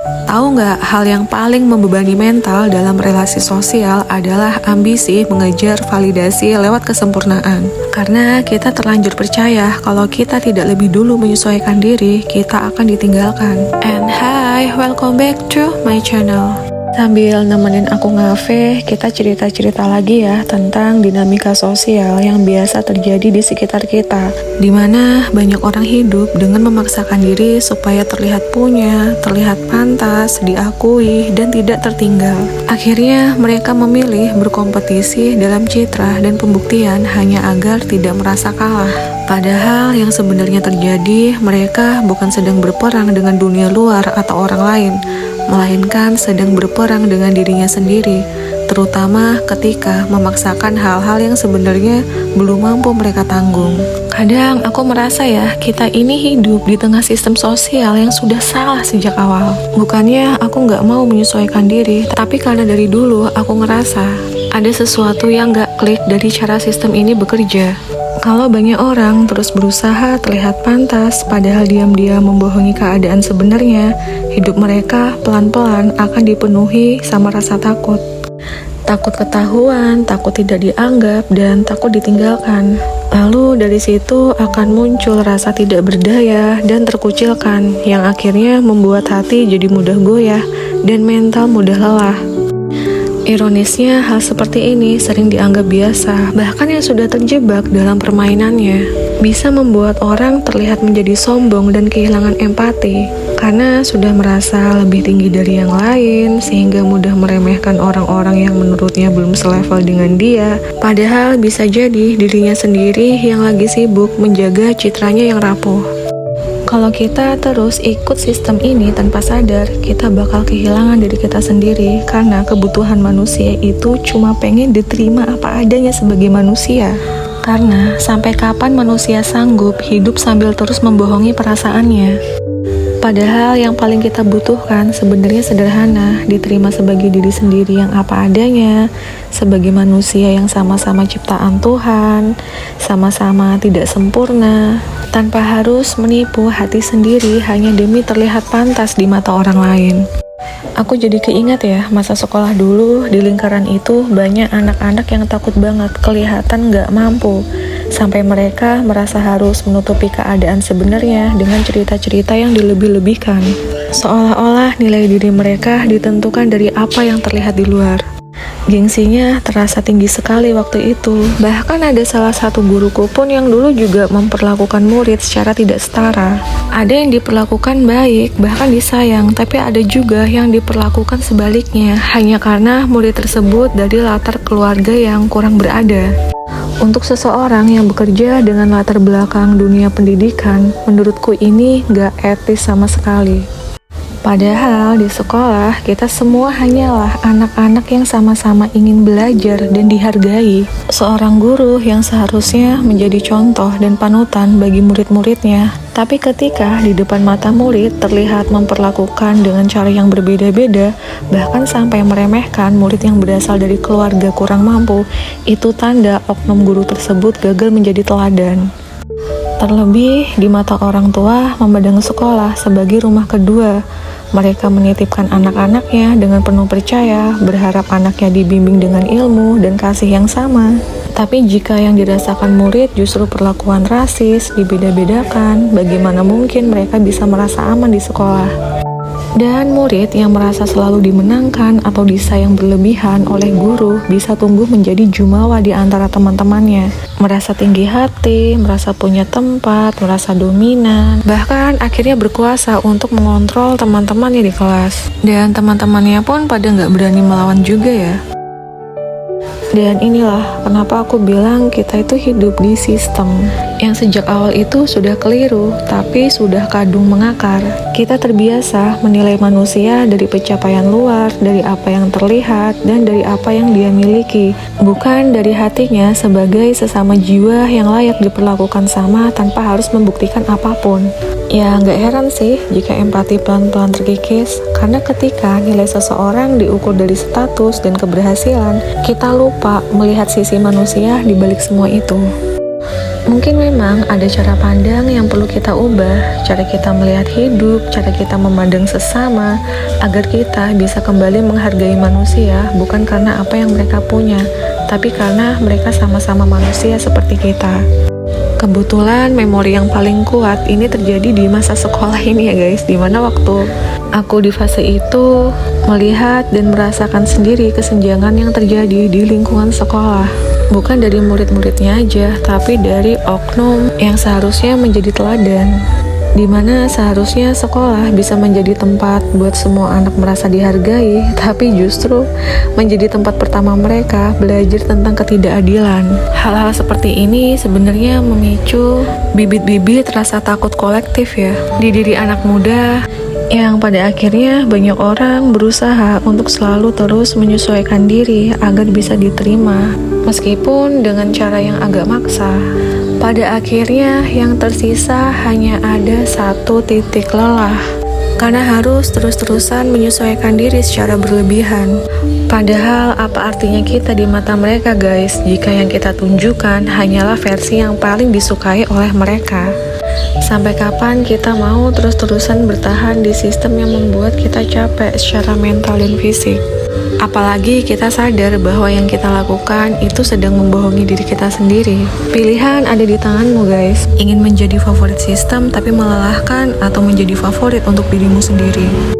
Tahu nggak, hal yang paling membebani mental dalam relasi sosial adalah ambisi mengejar validasi lewat kesempurnaan. Karena kita terlanjur percaya kalau kita tidak lebih dulu menyesuaikan diri, kita akan ditinggalkan. And hi, welcome back to my channel. Sambil nemenin aku ngafe, kita cerita-cerita lagi ya tentang dinamika sosial yang biasa terjadi di sekitar kita, dimana banyak orang hidup dengan memaksakan diri supaya terlihat punya, terlihat pantas, diakui, dan tidak tertinggal. Akhirnya mereka memilih berkompetisi dalam citra dan pembuktian hanya agar tidak merasa kalah. Padahal yang sebenarnya terjadi, mereka bukan sedang berperang dengan dunia luar atau orang lain, melainkan sedang berperang dengan dirinya sendiri, terutama ketika memaksakan hal-hal yang sebenarnya belum mampu mereka tanggung. Kadang aku merasa ya, kita ini hidup di tengah sistem sosial yang sudah salah sejak awal. Bukannya aku nggak mau menyesuaikan diri, tapi karena dari dulu aku ngerasa ada sesuatu yang nggak klik dari cara sistem ini bekerja. Kalau banyak orang terus berusaha terlihat pantas, padahal diam-diam membohongi keadaan sebenarnya, hidup mereka pelan-pelan akan dipenuhi sama rasa takut. Takut ketahuan, takut tidak dianggap, dan takut ditinggalkan. Lalu dari situ akan muncul rasa tidak berdaya dan terkucilkan, yang akhirnya membuat hati jadi mudah goyah dan mental mudah lelah. Ironisnya, hal seperti ini sering dianggap biasa, bahkan yang sudah terjebak dalam permainannya. Bisa membuat orang terlihat menjadi sombong dan kehilangan empati, karena sudah merasa lebih tinggi dari yang lain, sehingga mudah meremehkan orang-orang yang menurutnya belum selevel dengan dia. Padahal bisa jadi dirinya sendiri yang lagi sibuk menjaga citranya yang rapuh. Kalau kita terus ikut sistem ini tanpa sadar, kita bakal kehilangan diri kita sendiri, karena kebutuhan manusia itu cuma pengen diterima apa adanya sebagai manusia. Karena sampai kapan manusia sanggup hidup sambil terus membohongi perasaannya? Padahal yang paling kita butuhkan sebenarnya sederhana, diterima sebagai diri sendiri yang apa adanya, sebagai manusia yang sama-sama ciptaan Tuhan, sama-sama tidak sempurna, tanpa harus menipu hati sendiri hanya demi terlihat pantas di mata orang lain. Aku jadi keingat ya, masa sekolah dulu di lingkaran itu banyak anak-anak yang takut banget kelihatan gak mampu, sampai mereka merasa harus menutupi keadaan sebenarnya dengan cerita-cerita yang dilebih-lebihkan. Seolah-olah nilai diri mereka ditentukan dari apa yang terlihat di luar. Gengsinya terasa tinggi sekali waktu itu. Bahkan ada salah satu guruku pun yang dulu juga memperlakukan murid secara tidak setara. Ada yang diperlakukan baik, bahkan disayang, tapi ada juga yang diperlakukan sebaliknya, hanya karena murid tersebut dari latar keluarga yang kurang berada. Untuk seseorang yang bekerja dengan latar belakang dunia pendidikan, menurutku ini gak etis sama sekali. Padahal di sekolah kita semua hanyalah anak-anak yang sama-sama ingin belajar dan dihargai. Seorang guru yang seharusnya menjadi contoh dan panutan bagi murid-muridnya. Tapi ketika di depan mata murid terlihat memperlakukan dengan cara yang berbeda-beda, bahkan sampai meremehkan murid yang berasal dari keluarga kurang mampu, itu tanda oknum guru tersebut gagal menjadi teladan. Terlebih di mata orang tua memandang sekolah sebagai rumah kedua. Mereka menitipkan anak-anaknya dengan penuh percaya, berharap anaknya dibimbing dengan ilmu dan kasih yang sama. Tapi jika yang dirasakan murid justru perlakuan rasis, dibeda-bedakan, bagaimana mungkin mereka bisa merasa aman di sekolah? Dan murid yang merasa selalu dimenangkan atau disayang berlebihan oleh guru bisa tumbuh menjadi jumawa di antara teman-temannya. Merasa tinggi hati, merasa punya tempat, merasa dominan, bahkan akhirnya berkuasa untuk mengontrol teman-temannya di kelas. Dan teman-temannya pun pada nggak berani melawan juga ya. Dan inilah kenapa aku bilang kita itu hidup di sistem yang sejak awal itu sudah keliru, tapi sudah kadung mengakar. Kita terbiasa menilai manusia dari pencapaian luar, dari apa yang terlihat, dan dari apa yang dia miliki, bukan dari hatinya sebagai sesama jiwa yang layak diperlakukan sama tanpa harus membuktikan apapun. Ya nggak heran sih jika empati pelan-pelan terkikis, karena ketika nilai seseorang diukur dari status dan keberhasilan, kita lupa melihat sisi manusia di balik semua itu. Mungkin memang ada cara pandang yang perlu kita ubah, cara kita melihat hidup, cara kita memandang sesama, agar kita bisa kembali menghargai manusia, bukan karena apa yang mereka punya, tapi karena mereka sama-sama manusia seperti kita. Kebetulan memori yang paling kuat ini terjadi di masa sekolah ini ya guys, dimana waktu aku di fase itu melihat dan merasakan sendiri kesenjangan yang terjadi di lingkungan sekolah. Bukan dari murid-muridnya aja, tapi dari oknum yang seharusnya menjadi teladan, dimana seharusnya sekolah bisa menjadi tempat buat semua anak merasa dihargai, tapi justru menjadi tempat pertama mereka belajar tentang ketidakadilan. Hal-hal seperti ini sebenarnya memicu bibit-bibit rasa takut kolektif ya di diri anak muda, yang pada akhirnya banyak orang berusaha untuk selalu terus menyesuaikan diri agar bisa diterima, meskipun dengan cara yang agak maksa. Pada akhirnya yang tersisa hanya ada satu titik lelah, karena harus terus-terusan menyesuaikan diri secara berlebihan. Padahal apa artinya kita di mata mereka guys, jika yang kita tunjukkan hanyalah versi yang paling disukai oleh mereka. Sampai kapan kita mau terus-terusan bertahan di sistem yang membuat kita capek secara mental dan fisik? Apalagi kita sadar bahwa yang kita lakukan itu sedang membohongi diri kita sendiri. Pilihan ada di tanganmu guys, ingin menjadi favorit sistem tapi melelahkan, atau menjadi favorit untuk dirimu sendiri.